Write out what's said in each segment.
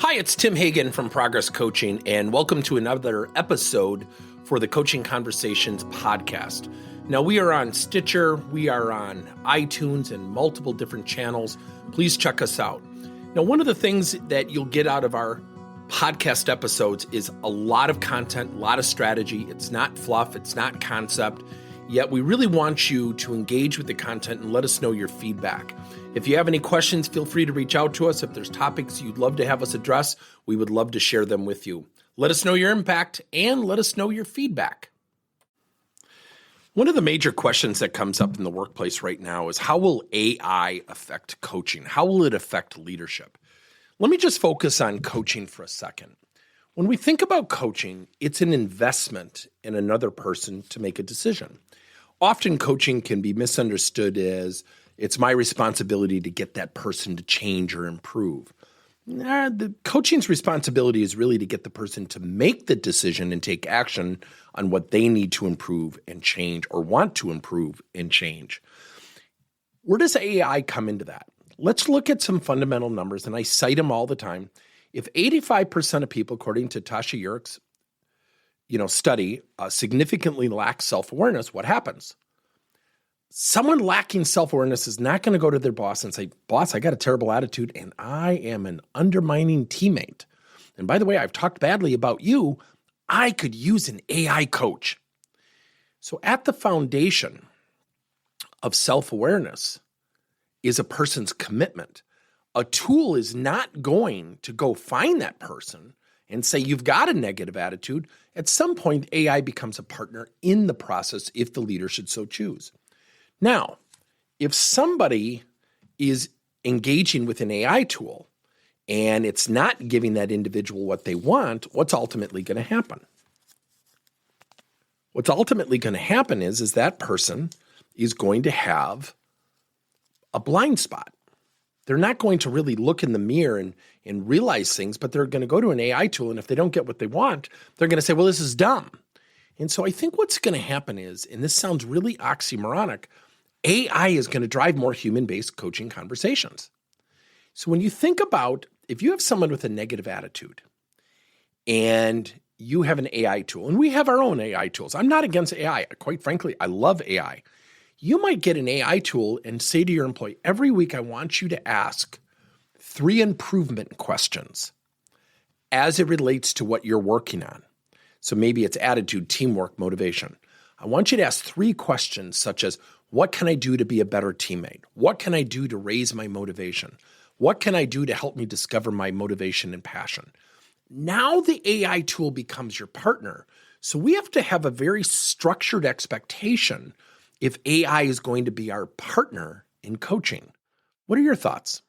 Hi, it's Tim Hagan from Progress Coaching, and welcome to another episode for the Coaching Conversations podcast. Now, we are on Stitcher, we are on iTunes, and multiple different channels. Please check us out. Now, one of the things that you'll get out of our podcast episodes is a lot of content, a lot of strategy. It's not fluff, it's not concept, yet we really want you to engage with the content and let us know your feedback. If you have any questions, feel free to reach out to us. If there's topics you'd love to have us address, we would love to share them with you. Let us know your impact and let us know your feedback. One of the major questions that comes up in the workplace right now is how will AI affect coaching? How will it affect leadership? Let me just focus on coaching for a second. When we think about coaching, it's an investment in another person to make a decision. Often coaching can be misunderstood as it's my responsibility to get that person to change or improve. The coaching's responsibility is really to get the person to make the decision and take action on what they need to improve and change or want to improve and change. Where does AI come into that? Let's look at some fundamental numbers, and I cite them all the time. If 85% of people, according to Tasha Eurich's study, significantly lack self-awareness, what happens? Someone lacking self-awareness is not going to go to their boss and say, "Boss, I got a terrible attitude and I am an undermining teammate. And by the way, I've talked badly about you. I could use an AI coach." So at the foundation of self-awareness is a person's commitment. A tool is not going to go find that person and say, "You've got a negative attitude." At some point, AI becomes a partner in the process if the leader should so choose. Now, if somebody is engaging with an AI tool and it's not giving that individual what they want, what's ultimately going to happen? What's ultimately going to happen is that person is going to have a blind spot. They're not going to really look in the mirror and realize things, but they're going to go to an AI tool, and if they don't get what they want, they're going to say, "Well, this is dumb." And so I think what's going to happen is, and this sounds really oxymoronic, AI is going to drive more human-based coaching conversations. So when you think about, if you have someone with a negative attitude and you have an AI tool, and we have our own AI tools. I'm not against AI. Quite frankly, I love AI. You might get an AI tool and say to your employee, "Every week I want you to ask 3 improvement questions as it relates to what you're working on." So maybe it's attitude, teamwork, motivation. I want you to ask 3 questions such as, what can I do to be a better teammate? What can I do to raise my motivation? What can I do to help me discover my motivation and passion? Now the AI tool becomes your partner. So we have to have a very structured expectation if AI is going to be our partner in coaching. What are your thoughts?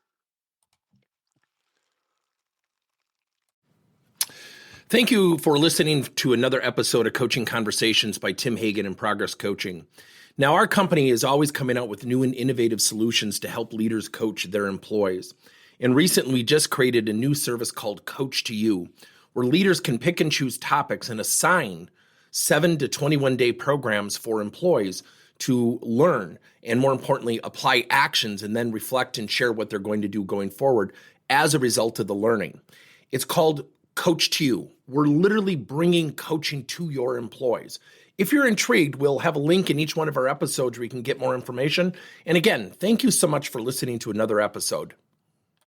Thank you for listening to another episode of Coaching Conversations by Tim Hagan and Progress Coaching. Now, our company is always coming out with new and innovative solutions to help leaders coach their employees. And recently, we just created a new service called Coach to You, where leaders can pick and choose topics and assign 7 to 21-day programs for employees to learn and, more importantly, apply actions and then reflect and share what they're going to do going forward as a result of the learning. It's called Coach to You. We're literally bringing coaching to your employees. If you're intrigued, we'll have a link in each one of our episodes where you can get more information. And again, thank you so much for listening to another episode.